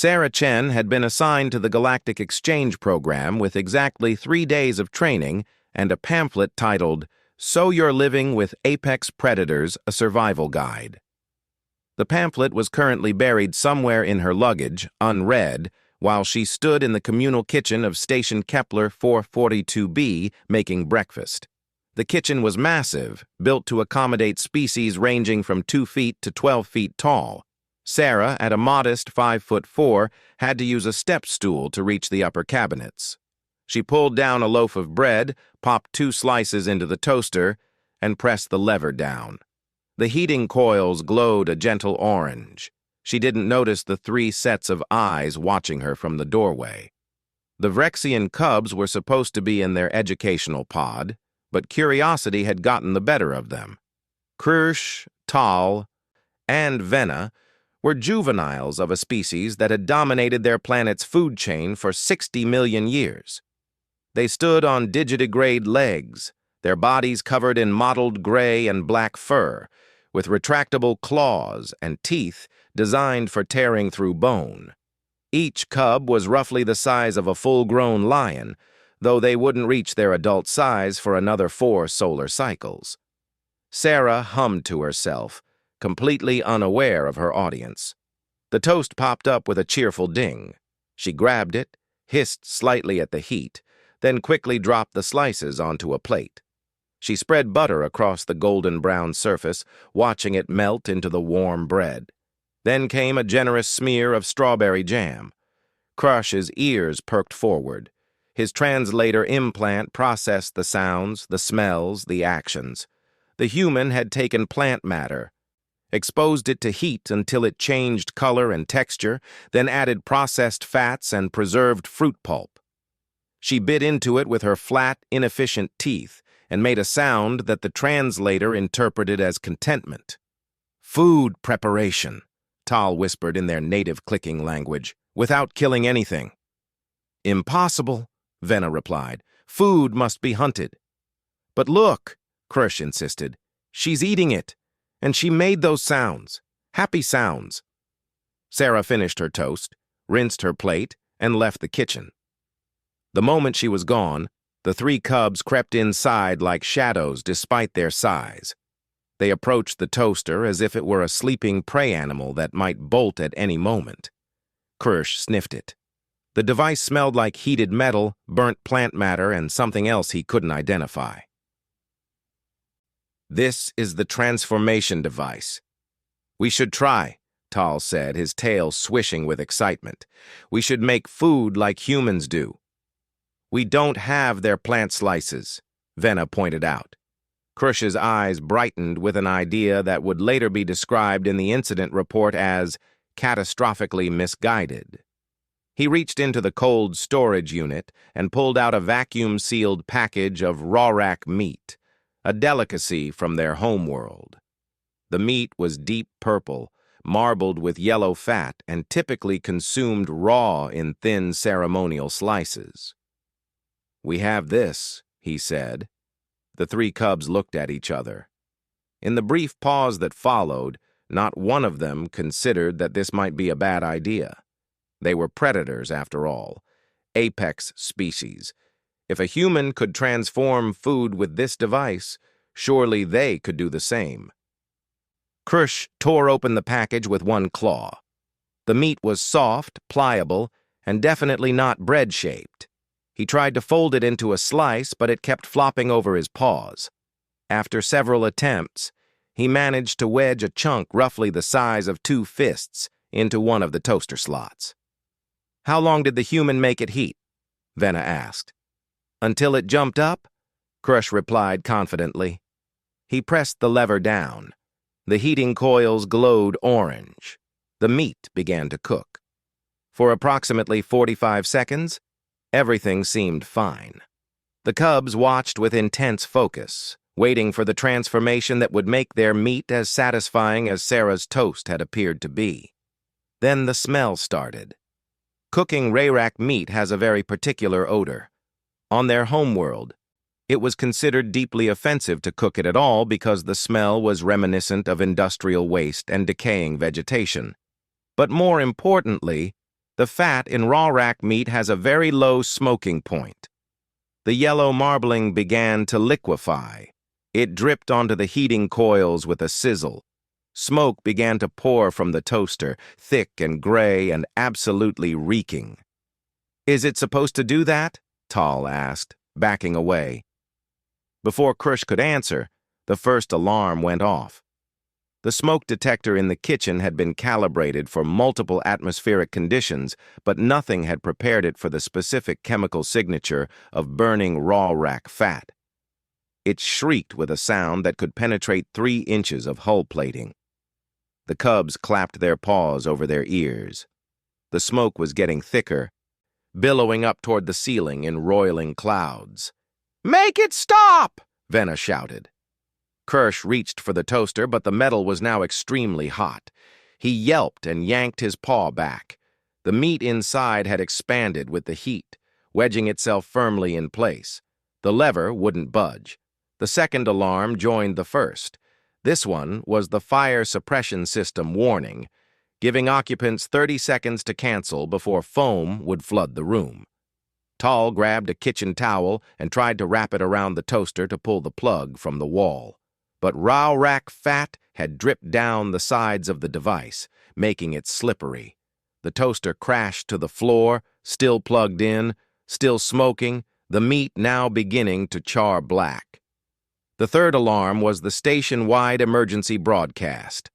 Sarah Chen had been assigned to the Galactic Exchange Program with exactly 3 days of training and a pamphlet titled, "So You're Living with Apex Predators, a Survival Guide." The pamphlet was currently buried somewhere in her luggage, unread, while she stood in the communal kitchen of Station Kepler 442b making breakfast. The kitchen was massive, built to accommodate species ranging from 2 feet to 12 feet tall. Sarah, at a modest 5'4", had to use a step stool to reach the upper cabinets. She pulled down a loaf of bread, popped 2 slices into the toaster, and pressed the lever down. The heating coils glowed a gentle orange. She didn't notice the 3 sets of eyes watching her from the doorway. The Vrexian cubs were supposed to be in their educational pod, but curiosity had gotten the better of them. Kirsch, Tal, and Venna were juveniles of a species that had dominated their planet's food chain for 60 million years. They stood on digitigrade legs, their bodies covered in mottled gray and black fur, with retractable claws and teeth designed for tearing through bone. Each cub was roughly the size of a full-grown lion, though they wouldn't reach their adult size for another 4 solar cycles. Sarah hummed to herself, completely unaware of her audience. The toast popped up with a cheerful ding. She grabbed it, hissed slightly at the heat, then quickly dropped the slices onto a plate. She spread butter across the golden-brown surface, watching it melt into the warm bread. Then came a generous smear of strawberry jam. Crush's ears perked forward. His translator implant processed the sounds, the smells, the actions. The human had taken plant matter, exposed it to heat until it changed color and texture, then added processed fats and preserved fruit pulp. She bit into it with her flat, inefficient teeth and made a sound that the translator interpreted as contentment. "Food preparation," Tal whispered in their native clicking language, "without killing anything." "Impossible," Venna replied. "Food must be hunted." "But look," Kirsch insisted, "she's eating it, and she made those sounds, happy sounds." Sarah finished her toast, rinsed her plate, and left the kitchen. The moment she was gone, the 3 cubs crept inside like shadows despite their size. They approached the toaster as if it were a sleeping prey animal that might bolt at any moment. Kirsch sniffed it. The device smelled like heated metal, burnt plant matter, and something else he couldn't identify. "This is the transformation device." "We should try," Tal said, his tail swishing with excitement. "We should make food like humans do." "We don't have their plant slices," Venna pointed out. Kirsch's eyes brightened with an idea that would later be described in the incident report as catastrophically misguided. He reached into the cold storage unit and pulled out a vacuum-sealed package of rawrak meat, a delicacy from their homeworld. The meat was deep purple, marbled with yellow fat, and typically consumed raw in thin ceremonial slices. "We have this," he said. The 3 cubs looked at each other. In the brief pause that followed, not one of them considered that this might be a bad idea. They were predators, after all, apex species. If a human could transform food with this device, surely they could do the same. Kirsch tore open the package with 1 claw. The meat was soft, pliable, and definitely not bread-shaped. He tried to fold it into a slice, but it kept flopping over his paws. After several attempts, he managed to wedge a chunk roughly the size of 2 fists into one of the toaster slots. "How long did the human make it heat?" Venna asked. "Until it jumped up," Kirsch replied confidently. He pressed the lever down. The heating coils glowed orange. The meat began to cook. For approximately 45 seconds, everything seemed fine. The cubs watched with intense focus, waiting for the transformation that would make their meat as satisfying as Sarah's toast had appeared to be. Then the smell started. Cooking rawrak meat has a very particular odor. On their homeworld, it was considered deeply offensive to cook it at all because the smell was reminiscent of industrial waste and decaying vegetation. But more importantly, The fat in raw rack meat has a very low smoking point. The yellow marbling began to liquefy. It dripped onto the heating coils with a sizzle. Smoke began to pour from the toaster, thick and gray and absolutely reeking. "Is it supposed to do that?" Tal asked, backing away. Before Krush could answer, the first alarm went off. The smoke detector in the kitchen had been calibrated for multiple atmospheric conditions, but nothing had prepared it for the specific chemical signature of burning raw rack fat. It shrieked with a sound that could penetrate 3 inches of hull plating. The cubs clapped their paws over their ears. The smoke was getting thicker, billowing up toward the ceiling in roiling clouds. "Make it stop!" Venna shouted. Kirsch reached for the toaster, but the metal was now extremely hot. He yelped and yanked his paw back. The meat inside had expanded with the heat, wedging itself firmly in place. The lever wouldn't budge. The second alarm joined the first. This one was the fire suppression system warning, giving occupants 30 seconds to cancel before foam would flood the room. Tal grabbed a kitchen towel and tried to wrap it around the toaster to pull the plug from the wall. But raw rack fat had dripped down the sides of the device, making it slippery. The toaster crashed to the floor, still plugged in, still smoking, the meat now beginning to char black. The third alarm was the station-wide emergency broadcast.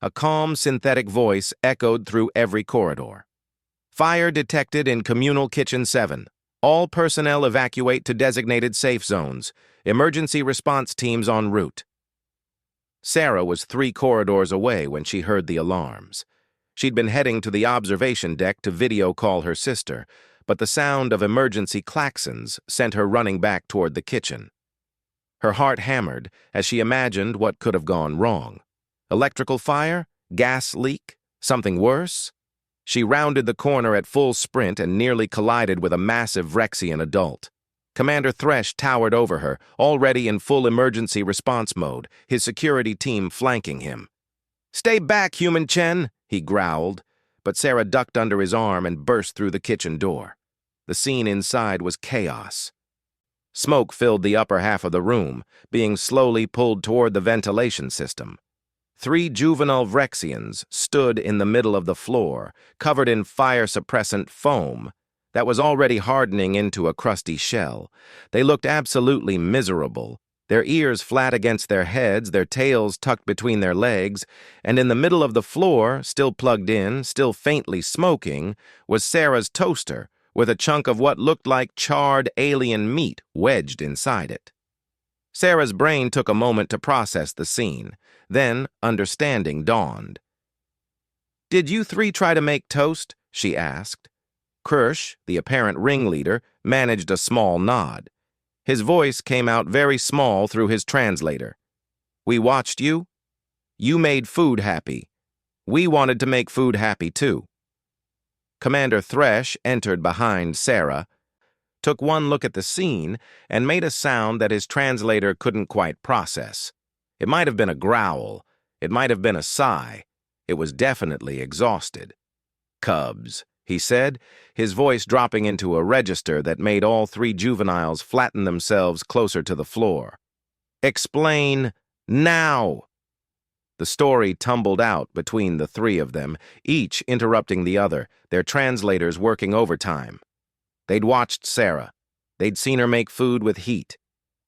A calm, synthetic voice echoed through every corridor. "Fire detected in communal kitchen 7. All personnel evacuate to designated safe zones. Emergency response teams en route." Sarah was 3 corridors away when she heard the alarms. She'd been heading to the observation deck to video call her sister, but the sound of emergency klaxons sent her running back toward the kitchen. Her heart hammered as she imagined what could have gone wrong. Electrical fire? Gas leak? Something worse? She rounded the corner at full sprint and nearly collided with a massive Vrexian adult. Commander Thresh towered over her, already in full emergency response mode, his security team flanking him. "Stay back, human Chen," he growled, but Sarah ducked under his arm and burst through the kitchen door. The scene inside was chaos. Smoke filled the upper half of the room, being slowly pulled toward the ventilation system. 3 juvenile Vrexians stood in the middle of the floor, covered in fire-suppressant foam that was already hardening into a crusty shell. They looked absolutely miserable, their ears flat against their heads, their tails tucked between their legs, and in the middle of the floor, still plugged in, still faintly smoking, was Sarah's toaster, with a chunk of what looked like charred alien meat wedged inside it. Sarah's brain took a moment to process the scene. Then, understanding dawned. "Did you 3 try to make toast?" she asked. Kirsch, the apparent ringleader, managed a small nod. His voice came out very small through his translator. "We watched you. You made food happy. We wanted to make food happy too." Commander Thresh entered behind Sarah, took one look at the scene, and made a sound that his translator couldn't quite process. It might have been a growl. It might have been a sigh. It was definitely exhausted. "Cubs," he said, his voice dropping into a register that made all 3 juveniles flatten themselves closer to the floor. "Explain now." The story tumbled out between the 3 of them, each interrupting the other, their translators working overtime. They'd watched Sarah. They'd seen her make food with heat.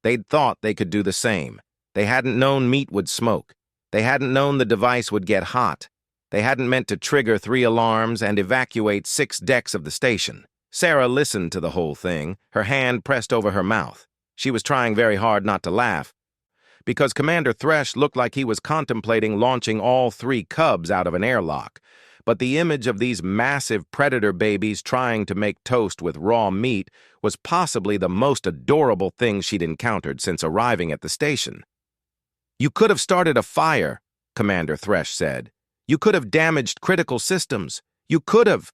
They'd thought they could do the same. They hadn't known meat would smoke. They hadn't known the device would get hot. They hadn't meant to trigger 3 alarms and evacuate 6 decks of the station. Sarah listened to the whole thing, her hand pressed over her mouth. She was trying very hard not to laugh, because Commander Thresh looked like he was contemplating launching all 3 cubs out of an airlock. But the image of these massive predator babies trying to make toast with raw meat was possibly the most adorable thing she'd encountered since arriving at the station. "You could have started a fire," Commander Thresh said. "You could have damaged critical systems. You could have—"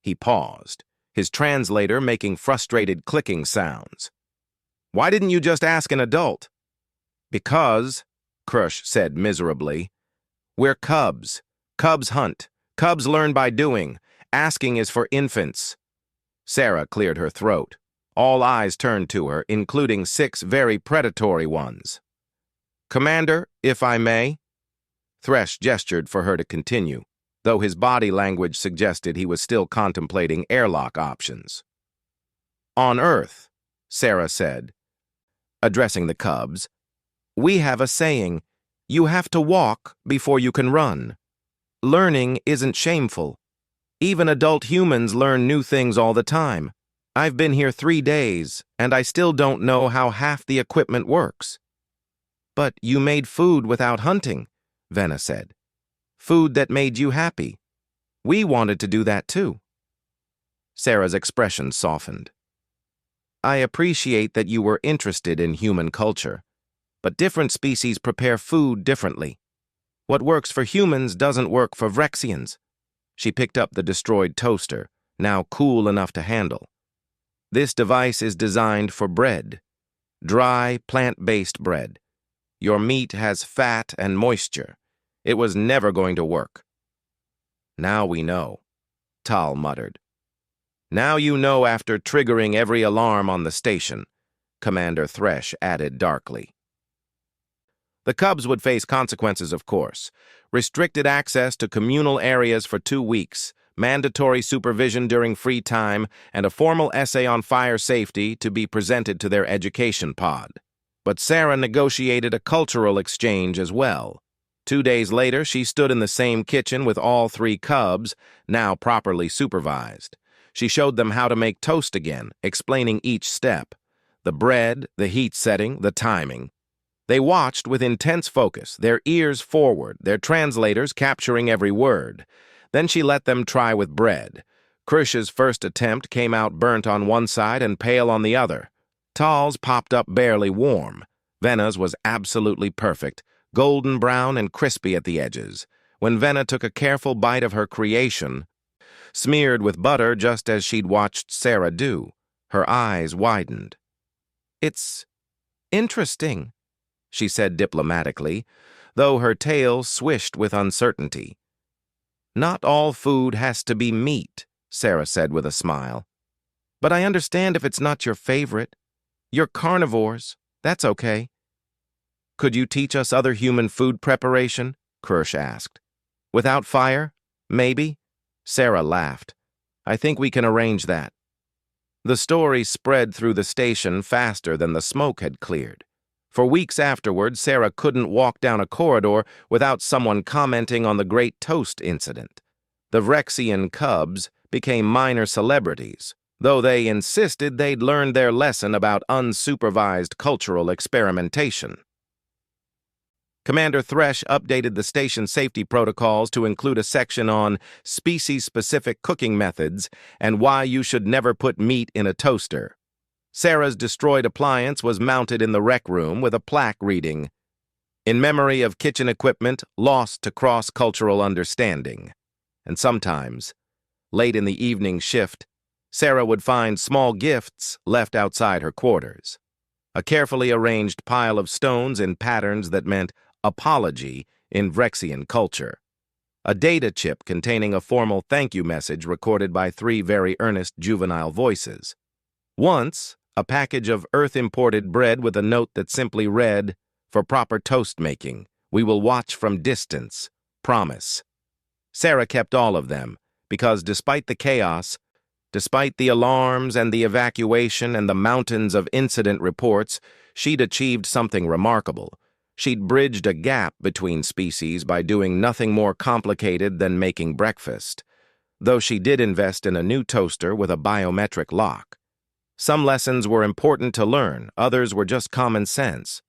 He paused, his translator making frustrated clicking sounds. "Why didn't you just ask an adult?" "Because," Krush said miserably, "we're cubs. Cubs hunt. Cubs learn by doing. Asking is for infants." Sarah cleared her throat. All eyes turned to her, including 6 very predatory ones. "Commander, if I may?" Thresh gestured for her to continue, though his body language suggested he was still contemplating airlock options. "On Earth," Sarah said, addressing the cubs, "we have a saying, you have to walk before you can run. Learning isn't shameful. Even adult humans learn new things all the time. I've been here 3 days, and I still don't know how half the equipment works." "But you made food without hunting," Venna said. "Food that made you happy. We wanted to do that too." Sarah's expression softened. "I appreciate that you were interested in human culture, but different species prepare food differently. What works for humans doesn't work for Vrexians." She picked up the destroyed toaster, now cool enough to handle. "This device is designed for bread. Dry, plant-based bread. Your meat has fat and moisture. It was never going to work." "Now we know," Tal muttered. "Now you know after triggering every alarm on the station," Commander Thresh added darkly. The cubs would face consequences, of course. Restricted access to communal areas for 2 weeks, mandatory supervision during free time, and a formal essay on fire safety to be presented to their education pod. But Sarah negotiated a cultural exchange as well. 2 days later, she stood in the same kitchen with all 3 cubs, now properly supervised. She showed them how to make toast again, explaining each step: the bread, the heat setting, the timing. They watched with intense focus, their ears forward, their translators capturing every word. Then she let them try with bread. Krish's first attempt came out burnt on one side and pale on the other. Tal's popped up barely warm. Venna's was absolutely perfect, golden brown and crispy at the edges. When Venna took a careful bite of her creation, smeared with butter just as she'd watched Sarah do, her eyes widened. "It's interesting," she said diplomatically, though her tail swished with uncertainty. "Not all food has to be meat," Sarah said with a smile. "But I understand if it's not your favorite. You're carnivores. That's okay." "Could you teach us other human food preparation?" Krish asked. "Without fire? Maybe?" Sarah laughed. "I think we can arrange that." The story spread through the station faster than the smoke had cleared. For weeks afterward, Sarah couldn't walk down a corridor without someone commenting on the Great Toast incident. The Vrexian cubs became minor celebrities, though they insisted they'd learned their lesson about unsupervised cultural experimentation. Commander Thresh updated the station safety protocols to include a section on species-specific cooking methods and why you should never put meat in a toaster. Sarah's destroyed appliance was mounted in the rec room with a plaque reading, "In memory of kitchen equipment lost to cross-cultural understanding." And sometimes, late in the evening shift, Sarah would find small gifts left outside her quarters. A carefully arranged pile of stones in patterns that meant apology in Vrexian culture. A data chip containing a formal thank you message recorded by 3 very earnest juvenile voices. Once, a package of Earth-imported bread with a note that simply read, "For proper toast making, we will watch from distance. Promise." Sarah kept all of them, because despite the chaos, despite the alarms and the evacuation and the mountains of incident reports, she'd achieved something remarkable. She'd bridged a gap between species by doing nothing more complicated than making breakfast, though she did invest in a new toaster with a biometric lock. Some lessons were important to learn, others were just common sense.